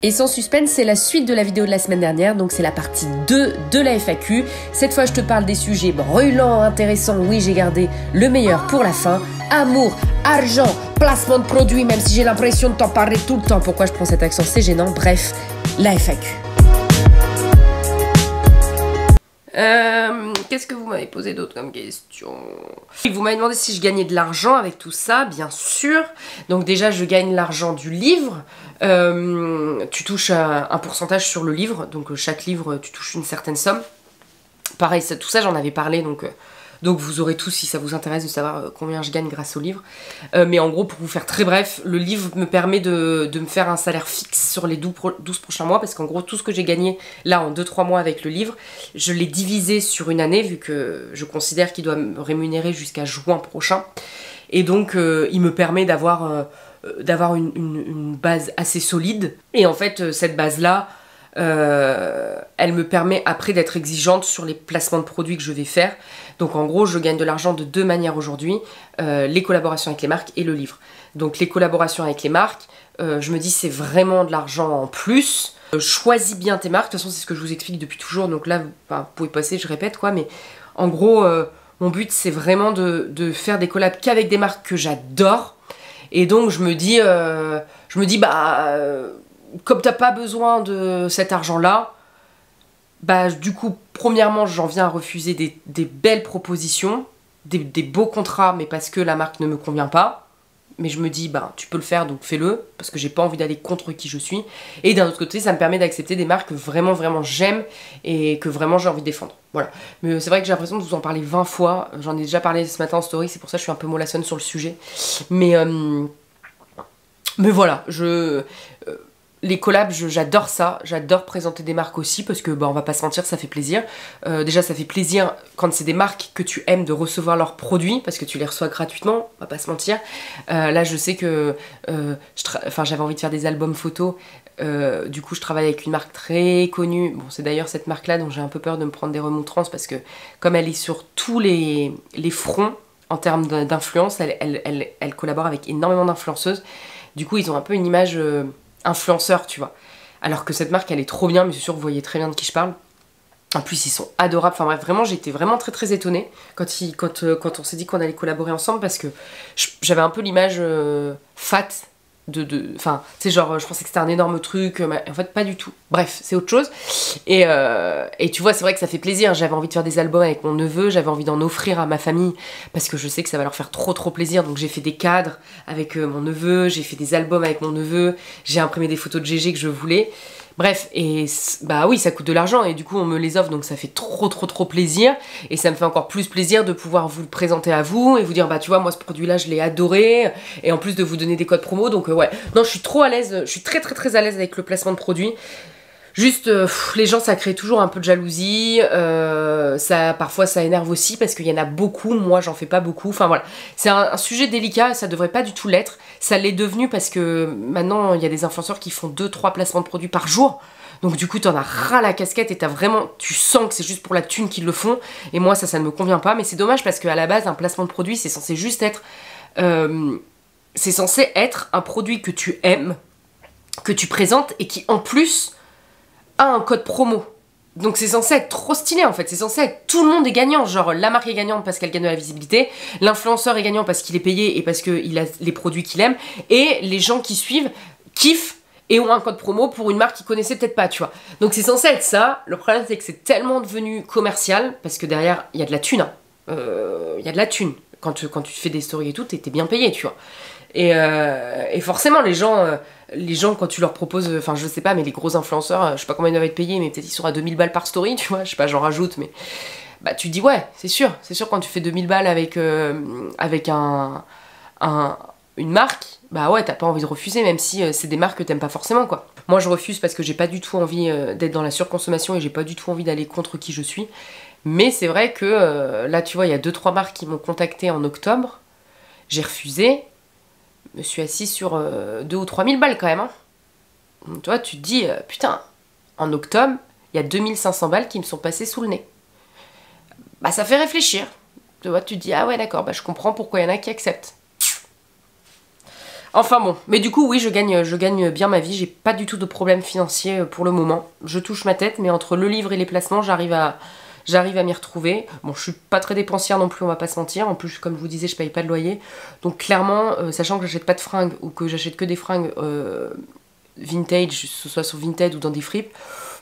Et sans suspense, c'est la suite de la vidéo de la semaine dernière, donc c'est la partie 2 de la FAQ. Cette fois, je te parle des sujets brûlants, intéressants, oui, j'ai gardé le meilleur pour la fin. Amour, argent, placement de produits, même si j'ai l'impression de t'en parler tout le temps. Pourquoi je prends cet accent, c'est gênant. Bref, la FAQ. Qu'est-ce que vous m'avez posé d'autre comme question? Vous m'avez demandé si je gagnais de l'argent avec tout ça, bien sûr. Donc déjà, je gagne l'argent du livre. Tu touches un pourcentage sur le livre. Donc chaque livre, tu touches une certaine somme. Pareil, tout ça, j'en avais parlé. Donc vous aurez tous, si ça vous intéresse, de savoir combien je gagne grâce au livre. Mais en gros, pour vous faire très bref, le livre me permet de me faire un salaire fixe sur les 12 prochains mois. Parce qu'en gros, tout ce que j'ai gagné là en 2-3 mois avec le livre, je l'ai divisé sur une année, vu que je considère qu'il doit me rémunérer jusqu'à juin prochain. Et donc, il me permet d'avoir une base assez solide. Et en fait, cette base-là, elle me permet après d'être exigeante sur les placements de produits que je vais faire. Donc en gros, je gagne de l'argent de deux manières aujourd'hui, les collaborations avec les marques et le livre. Donc les collaborations avec les marques, je me dis c'est vraiment de l'argent en plus. Choisis bien tes marques, de toute façon c'est ce que je vous explique depuis toujours, donc là vous pouvez passer, je répète quoi, mais en gros mon but c'est vraiment de faire des collabs qu'avec des marques que j'adore. Et donc je me dis comme t'as pas besoin de cet argent-là, bah du coup, premièrement, j'en viens à refuser des belles propositions, des beaux contrats, mais parce que la marque ne me convient pas. Mais je me dis, bah tu peux le faire, donc fais-le, parce que j'ai pas envie d'aller contre qui je suis. Et d'un autre côté, ça me permet d'accepter des marques que vraiment j'aime et que vraiment j'ai envie de défendre. Voilà. Mais c'est vrai que j'ai l'impression de vous en parler 20 fois. J'en ai déjà parlé ce matin en story, c'est pour ça que je suis un peu mollassonne sur le sujet. Mais voilà, les collabs, j'adore ça, j'adore présenter des marques aussi parce que on va pas se mentir, ça fait plaisir. Déjà ça fait plaisir quand c'est des marques que tu aimes de recevoir leurs produits parce que tu les reçois gratuitement, on va pas se mentir. Là je sais que j'avais envie de faire des albums photos, du coup je travaille avec une marque très connue. Bon, c'est d'ailleurs cette marque là dont j'ai un peu peur de me prendre des remontrances parce que comme elle est sur tous les fronts en termes d'influence, elle collabore avec énormément d'influenceuses. Du coup ils ont un peu une image influenceur, tu vois. Alors que cette marque, elle est trop bien, mais c'est sûr, vous voyez très bien de qui je parle. En plus, ils sont adorables. Enfin bref, vraiment, j'étais vraiment très étonnée quand on s'est dit qu'on allait collaborer ensemble parce que j'avais un peu l'image fat enfin, tu sais, genre, je pensais que c'était un énorme truc, mais en fait, pas du tout. Bref, c'est autre chose. Et tu vois, c'est vrai que ça fait plaisir. J'avais envie de faire des albums avec mon neveu, j'avais envie d'en offrir à ma famille, parce que je sais que ça va leur faire trop plaisir. Donc j'ai fait des cadres avec mon neveu, j'ai fait des albums avec mon neveu, j'ai imprimé des photos de GG que je voulais. Bref, et bah oui, ça coûte de l'argent et du coup on me les offre, donc ça fait trop plaisir. Et ça me fait encore plus plaisir de pouvoir vous le présenter à vous et vous dire bah tu vois, moi ce produit là je l'ai adoré, et en plus de vous donner des codes promo. Donc ouais, non, je suis trop à l'aise, je suis très à l'aise avec le placement de produits. Juste, les gens, ça crée toujours un peu de jalousie, parfois ça énerve aussi parce qu'il y en a beaucoup, moi j'en fais pas beaucoup, enfin voilà. C'est un sujet délicat, ça devrait pas du tout l'être, ça l'est devenu parce que maintenant il y a des influenceurs qui font 2-3 placements de produits par jour, donc du coup t'en as ras la casquette et tu sens que c'est juste pour la thune qu'ils le font, et moi ça ne me convient pas, mais c'est dommage parce qu'à la base un placement de produit c'est censé juste être, c'est censé être un produit que tu aimes, que tu présentes et qui en plus a un code promo. Donc c'est censé être trop stylé en fait, c'est censé être tout le monde est gagnant, genre la marque est gagnante parce qu'elle gagne de la visibilité, l'influenceur est gagnant parce qu'il est payé et parce qu'il a les produits qu'il aime, et les gens qui suivent kiffent et ont un code promo pour une marque qu'ils connaissaient peut-être pas, tu vois. Donc c'est censé être ça. Le problème c'est que c'est tellement devenu commercial parce que derrière il y a de la thune, il y a de la thune. Quand tu fais des stories et tout, t'es bien payé, tu vois. Et forcément les gens quand tu leur proposes, enfin je sais pas, mais les gros influenceurs, je sais pas combien ils doivent être payés, mais peut-être ils sont à 2000 balles par story, tu vois, je sais pas, j'en rajoute, mais bah tu te dis ouais, c'est sûr quand tu fais 2000 balles avec une marque, bah ouais, t'as pas envie de refuser, même si c'est des marques que t'aimes pas forcément, quoi. Moi je refuse parce que j'ai pas du tout envie d'être dans la surconsommation et j'ai pas du tout envie d'aller contre qui je suis. Mais c'est vrai que là tu vois, il y a 2-3 marques qui m'ont contacté en octobre, j'ai refusé. Je me suis assise sur 2 ou 3 000 balles quand même. Hein. Donc, toi, tu te dis, putain, en octobre, il y a 2500 balles qui me sont passées sous le nez. Bah, ça fait réfléchir. Tu vois, tu te dis, ah ouais, d'accord, bah, je comprends pourquoi il y en a qui acceptent. Enfin bon, mais du coup oui, je gagne bien ma vie, j'ai pas du tout de problème financier pour le moment. Je touche ma tête, mais entre le livre et les placements, j'arrive à m'y retrouver. Bon, je suis pas très dépensière non plus, on va pas se mentir. En plus, comme je vous disais, je paye pas de loyer. Donc clairement, sachant que j'achète pas de fringues ou que j'achète que des fringues vintage, que ce soit sur Vinted ou dans des fripes,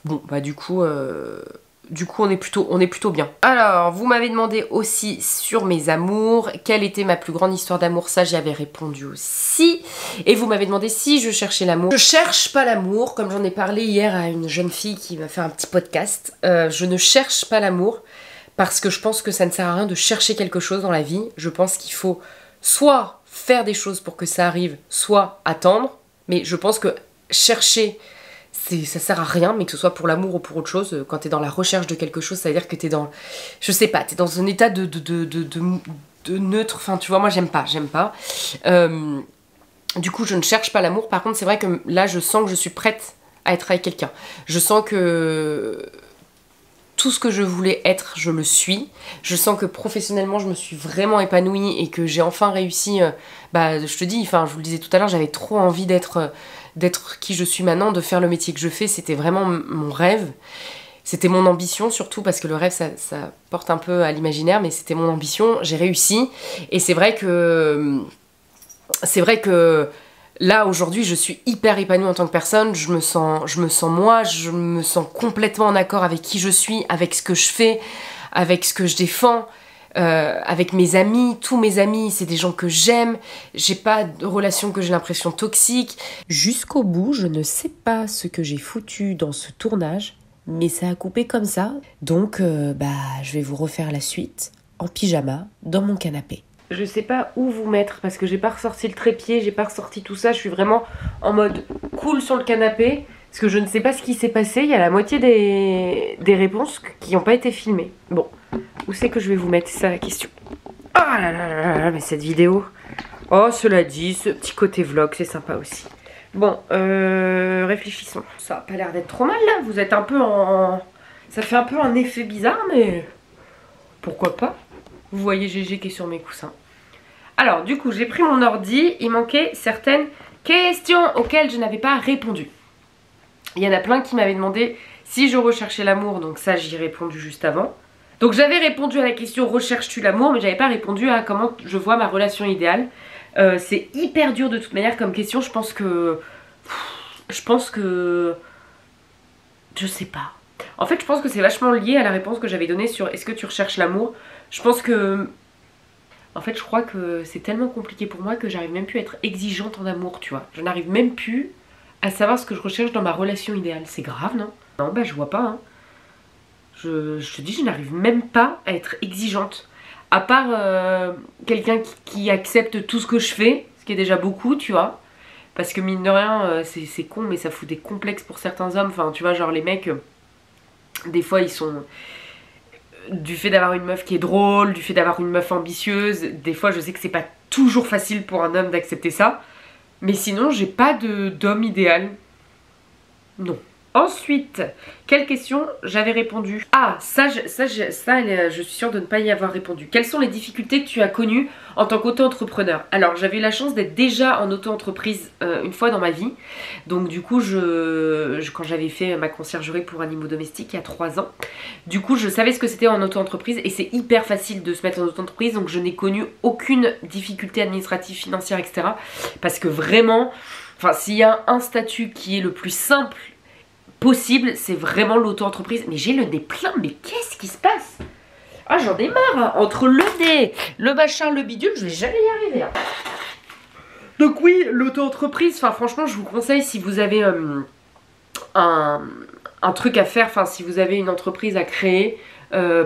bon, bah du coup on est plutôt bien. Alors, vous m'avez demandé aussi sur mes amours, quelle était ma plus grande histoire d'amour, ça j'y avais répondu aussi. Et vous m'avez demandé si je cherchais l'amour. Je cherche pas l'amour, comme j'en ai parlé hier à une jeune fille qui m'a fait un petit podcast. Je ne cherche pas l'amour, parce que je pense que ça ne sert à rien de chercher quelque chose dans la vie. Je pense qu'il faut soit faire des choses pour que ça arrive, soit attendre. Mais je pense que chercher... ça sert à rien, mais que ce soit pour l'amour ou pour autre chose, quand t'es dans la recherche de quelque chose, ça veut dire que t'es dans, je sais pas, t'es dans un état de neutre, enfin tu vois, moi j'aime pas. Du coup je ne cherche pas l'amour, par contre c'est vrai que là je sens que je suis prête à être avec quelqu'un. Je sens que tout ce que je voulais être, je le suis. Je sens que professionnellement je me suis vraiment épanouie et que j'ai enfin réussi, je te dis, enfin je vous le disais tout à l'heure, j'avais trop envie d'être qui je suis maintenant, de faire le métier que je fais, c'était vraiment mon rêve. C'était mon ambition surtout, parce que le rêve ça porte un peu à l'imaginaire, mais c'était mon ambition, j'ai réussi. Et c'est vrai que là aujourd'hui je suis hyper épanouie en tant que personne, je me sens moi, je me sens complètement en accord avec qui je suis, avec ce que je fais, avec ce que je défends. Avec mes amis, tous mes amis, c'est des gens que j'aime, j'ai pas de relation que j'ai l'impression toxique. Jusqu'au bout, je ne sais pas ce que j'ai foutu dans ce tournage, mais ça a coupé comme ça. Donc, je vais vous refaire la suite, en pyjama, dans mon canapé. Je sais pas où vous mettre, parce que j'ai pas ressorti le trépied, j'ai pas ressorti tout ça, je suis vraiment en mode cool sur le canapé, parce que je ne sais pas ce qui s'est passé, il y a la moitié des réponses qui n'ont pas été filmées. Bon. Où c'est que je vais vous mettre, c'est ça la question. Oh là là là là, mais cette vidéo. Oh, cela dit, ce petit côté vlog, c'est sympa aussi. Bon, réfléchissons. Ça a pas l'air d'être trop mal là, vous êtes un peu en... Ça fait un peu un effet bizarre, mais... Pourquoi pas? Vous voyez GG qui est sur mes coussins. Alors, du coup, j'ai pris mon ordi, il manquait certaines questions auxquelles je n'avais pas répondu. Il y en a plein qui m'avaient demandé si je recherchais l'amour, donc ça j'y ai répondu juste avant. Donc j'avais répondu à la question recherches-tu l'amour, mais j'avais pas répondu à comment je vois ma relation idéale. C'est hyper dur de toute manière comme question, je pense que... Je sais pas. En fait je pense que c'est vachement lié à la réponse que j'avais donnée sur est-ce que tu recherches l'amour. Je pense que... En fait je crois que c'est tellement compliqué pour moi que j'arrive même plus à être exigeante en amour, tu vois. Je n'arrive même plus à savoir ce que je recherche dans ma relation idéale. C'est grave, non? Non, bah je vois pas, hein. Je te dis, je n'arrive même pas à être exigeante. À part quelqu'un qui accepte tout ce que je fais, ce qui est déjà beaucoup, tu vois. Parce que mine de rien, c'est con, mais ça fout des complexes pour certains hommes. Enfin, tu vois, genre les mecs, des fois, ils sont... Du fait d'avoir une meuf qui est drôle, du fait d'avoir une meuf ambitieuse, des fois, je sais que c'est pas toujours facile pour un homme d'accepter ça. Mais sinon, j'ai pas d'homme idéal. Non. Ensuite, quelle question j'avais répondu? Ah, ça, je suis sûre de ne pas y avoir répondu. Quelles sont les difficultés que tu as connues en tant qu'auto-entrepreneur? Alors, j'avais eu la chance d'être déjà en auto-entreprise une fois dans ma vie. Donc du coup, quand j'avais fait ma conciergerie pour animaux domestiques il y a 3 ans, du coup, je savais ce que c'était en auto-entreprise et c'est hyper facile de se mettre en auto-entreprise. Donc je n'ai connu aucune difficulté administrative, financière, etc. Parce que vraiment, enfin, s'il y a un statut qui est le plus simple possible, c'est vraiment l'auto-entreprise. Mais j'ai le nez plein, mais qu'est-ce qui se passe? Ah, j'en ai marre, hein. Entre le nez, le machin, le bidule, je vais jamais y arriver, hein. Donc oui, l'auto-entreprise, enfin franchement je vous conseille si vous avez un truc à faire, enfin si vous avez une entreprise à créer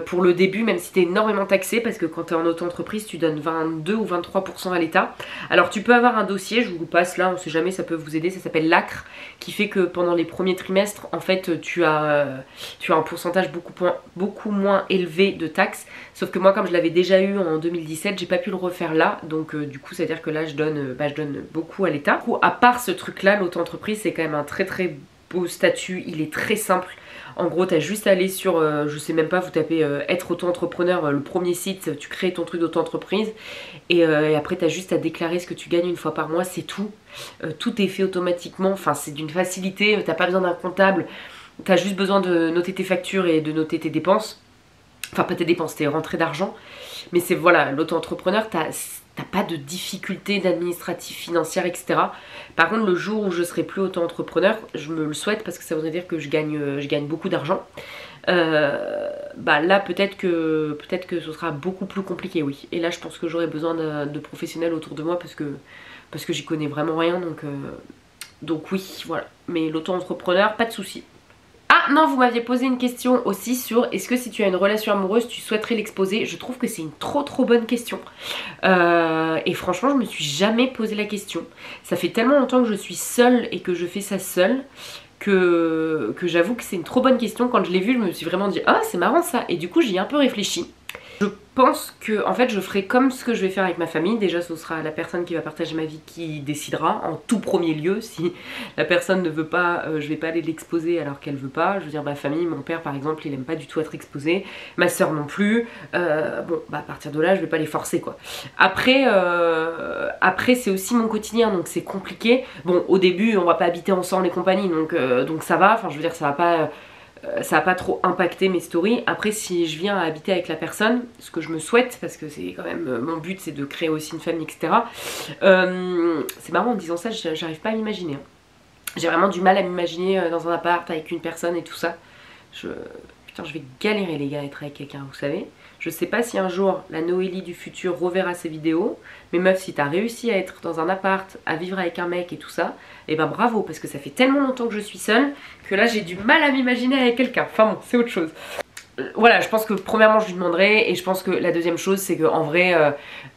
pour le début, même si t'es énormément taxé, parce que quand t'es en auto-entreprise tu donnes 22 ou 23% à l'État. Alors tu peux avoir un dossier, je vous le passe là, on sait jamais, ça peut vous aider, ça s'appelle l'ACRE, qui fait que pendant les premiers trimestres, en fait tu as un pourcentage beaucoup moins élevé de taxes. Sauf que moi comme je l'avais déjà eu en 2017, j'ai pas pu le refaire là, donc du coup ça veut dire que là je donne beaucoup à l'État. Du coup, à part ce truc là, l'auto-entreprise c'est quand même un très très beau statut, il est très simple. En gros, t'as juste à aller sur, je sais même pas, vous tapez être auto-entrepreneur, le premier site, tu crées ton truc d'auto-entreprise et après t'as juste à déclarer ce que tu gagnes une fois par mois, c'est tout. Tout est fait automatiquement, enfin c'est d'une facilité, t'as pas besoin d'un comptable, t'as juste besoin de noter tes factures et de noter tes dépenses. Enfin pas tes dépenses, tes rentrées d'argent. Mais c'est voilà, l'auto-entrepreneur, t'as pas de difficultés d'administratif, financière, etc. Par contre, le jour où je serai plus auto-entrepreneur, je me le souhaite parce que ça voudrait dire que je gagne beaucoup d'argent. Bah là, peut-être que ce sera beaucoup plus compliqué, oui. Et là, je pense que j'aurai besoin de professionnels autour de moi parce que j'y connais vraiment rien. Donc oui, voilà. Mais l'auto-entrepreneur, pas de souci. Ah non, vous m'aviez posé une question aussi sur est-ce que si tu as une relation amoureuse, tu souhaiterais l'exposer? Je trouve que c'est une trop bonne question. Et franchement, je me suis jamais posé la question. Ça fait tellement longtemps que je suis seule et que je fais ça seule que j'avoue que c'est une trop bonne question. Quand je l'ai vue, je me suis vraiment dit ah c'est marrant ça. Et du coup, j'y ai un peu réfléchi. Je pense que en fait je ferai comme ce que je vais faire avec ma famille. Déjà ce sera la personne qui va partager ma vie qui décidera en tout premier lieu. Si la personne ne veut pas, je vais pas aller l'exposer alors qu'elle veut pas. Je veux dire ma famille, mon père par exemple il aime pas du tout être exposé, ma soeur non plus. Bon bah à partir de là je vais pas les forcer quoi. Après c'est aussi mon quotidien donc c'est compliqué. Bon au début on va pas habiter ensemble et compagnie donc ça va, enfin je veux dire ça va pas trop impacter mes stories. Après si je viens à habiter avec la personne, ce que je me souhaite parce que c'est quand même mon but, c'est de créer aussi une famille etc. C'est marrant en disant ça, j'arrive pas à m'imaginer hein. J'ai vraiment du mal à m'imaginer dans un appart avec une personne et tout ça. Putain je vais galérer les gars à être avec quelqu'un vous savez. Je sais pas si un jour la Noélie du futur reverra ces vidéos, mais meuf si t'as réussi à être dans un appart, à vivre avec un mec et tout ça, et ben bravo parce que ça fait tellement longtemps que je suis seule que là j'ai du mal à m'imaginer avec quelqu'un. Enfin bon, c'est autre chose. Voilà, je pense que premièrement je lui demanderai et je pense que la deuxième chose c'est que en vrai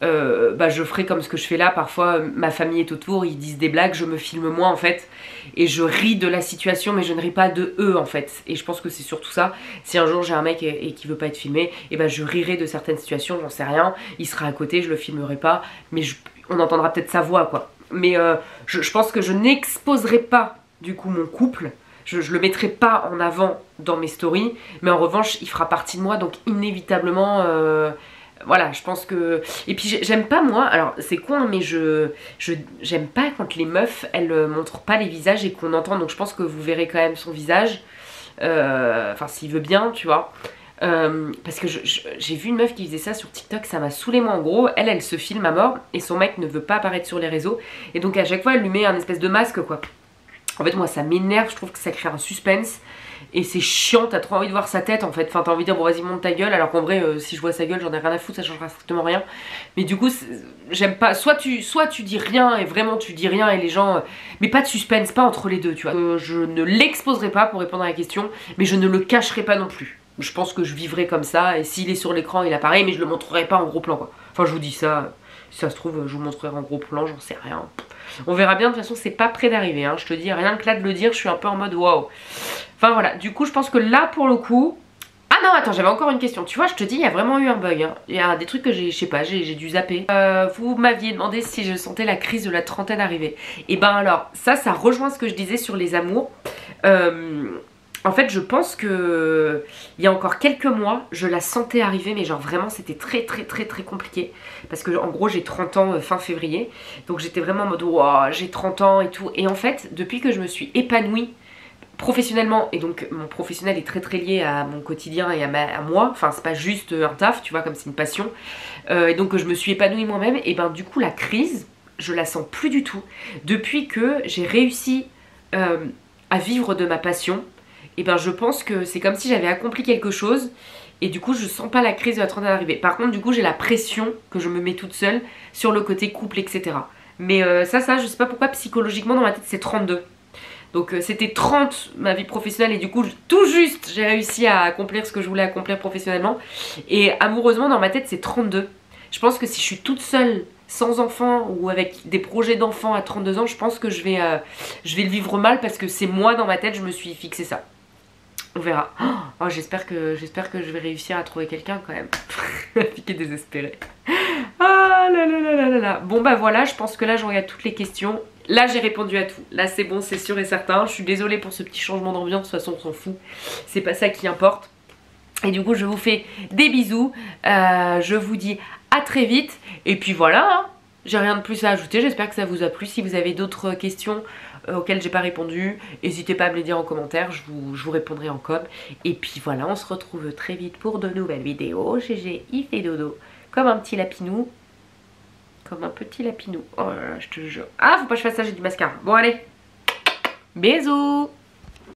bah, je ferai comme ce que je fais là. Parfois ma famille est autour, ils disent des blagues, je me filme moi en fait et je ris de la situation mais je ne ris pas de eux en fait. Et je pense que c'est surtout ça. Si un jour j'ai un mec et qui veut pas être filmé, et ben je rirai de certaines situations, j'en sais rien. Il sera à côté, je le filmerai pas, mais on entendra peut-être sa voix quoi. Mais je pense que je n'exposerai pas du coup mon couple. Je le mettrai pas en avant dans mes stories, mais en revanche il fera partie de moi donc inévitablement voilà je pense que... Et puis j'aime pas moi, alors c'est con hein, mais j'aime pas quand les meufs elles montrent pas les visages et qu'on entend, donc je pense que vous verrez quand même son visage, enfin s'il veut bien tu vois. Parce que j'ai vu une meuf qui faisait ça sur TikTok, ça m'a saoulé moi en gros, elle se filme à mort et son mec ne veut pas apparaître sur les réseaux et donc à chaque fois elle lui met un espèce de masque quoi. En fait moi ça m'énerve, je trouve que ça crée un suspense et c'est chiant, t'as trop envie de voir sa tête en fait, enfin t'as envie de dire bon vas-y monte ta gueule alors qu'en vrai si je vois sa gueule j'en ai rien à foutre, ça changera strictement rien. Mais du coup j'aime pas, soit tu dis rien et vraiment tu dis rien et les gens... mais pas de suspense, pas entre les deux tu vois. Je ne l'exposerai pas pour répondre à la question mais je ne le cacherai pas non plus. Je pense que je vivrai comme ça et s'il est sur l'écran il apparaît mais je le montrerai pas en gros plan quoi. Enfin je vous dis ça, si ça se trouve je vous montrerai en gros plan, j'en sais rien. On verra bien, de toute façon c'est pas près d'arriver hein. Je te dis, rien que là de le dire je suis un peu en mode waouh. Enfin voilà, du coup je pense que là pour le coup... Ah non attends, j'avais encore une question, tu vois je te dis il y a vraiment eu un bug hein. Il y a des trucs que je sais pas, j'ai dû zapper. Vous m'aviez demandé si je sentais la crise de la trentaine arriver. Et ben alors ça rejoint ce que je disais sur les amours. En fait je pense que il y a encore quelques mois je la sentais arriver mais genre vraiment c'était très compliqué parce que en gros j'ai 30 ans fin février donc j'étais vraiment en mode wow, j'ai 30 ans et tout et en fait depuis que je me suis épanouie professionnellement et donc mon professionnel est très lié à mon quotidien et à moi, enfin c'est pas juste un taf tu vois comme c'est une passion et donc je me suis épanouie moi-même et ben du coup la crise je la sens plus du tout depuis que j'ai réussi à vivre de ma passion. Et ben je pense que c'est comme si j'avais accompli quelque chose et du coup je sens pas la crise de la trentaine arriver. Par contre du coup j'ai la pression que je me mets toute seule sur le côté couple etc. Mais ça je sais pas pourquoi psychologiquement dans ma tête c'est 32. Donc c'était 30 ma vie professionnelle et du coup tout juste j'ai réussi à accomplir ce que je voulais accomplir professionnellement. Et amoureusement dans ma tête c'est 32. Je pense que si je suis toute seule sans enfant ou avec des projets d'enfant à 32 ans je pense que je vais le vivre mal parce que c'est moi dans ma tête je me suis fixé ça. On verra. Oh, j'espère que je vais réussir à trouver quelqu'un quand même. La fille qui est désespérée. Ah là là là là là là. Bon bah voilà, je pense que là je regarde toutes les questions. Là j'ai répondu à tout, là c'est bon, c'est sûr et certain. Je suis désolée pour ce petit changement d'ambiance, de toute façon on s'en fout, c'est pas ça qui importe. Et du coup je vous fais des bisous, je vous dis à très vite. Et puis voilà, hein. J'ai rien de plus à ajouter, j'espère que ça vous a plu. Si vous avez d'autres questions auxquelles j'ai pas répondu, n'hésitez pas à me les dire en commentaire, je vous répondrai en com. Et puis voilà, on se retrouve très vite pour de nouvelles vidéos. GG, il fait dodo comme un petit lapinou. Comme un petit lapinou. Oh là là, je te jure. Ah, faut pas que je fasse ça, j'ai du mascara. Bon allez, bisous.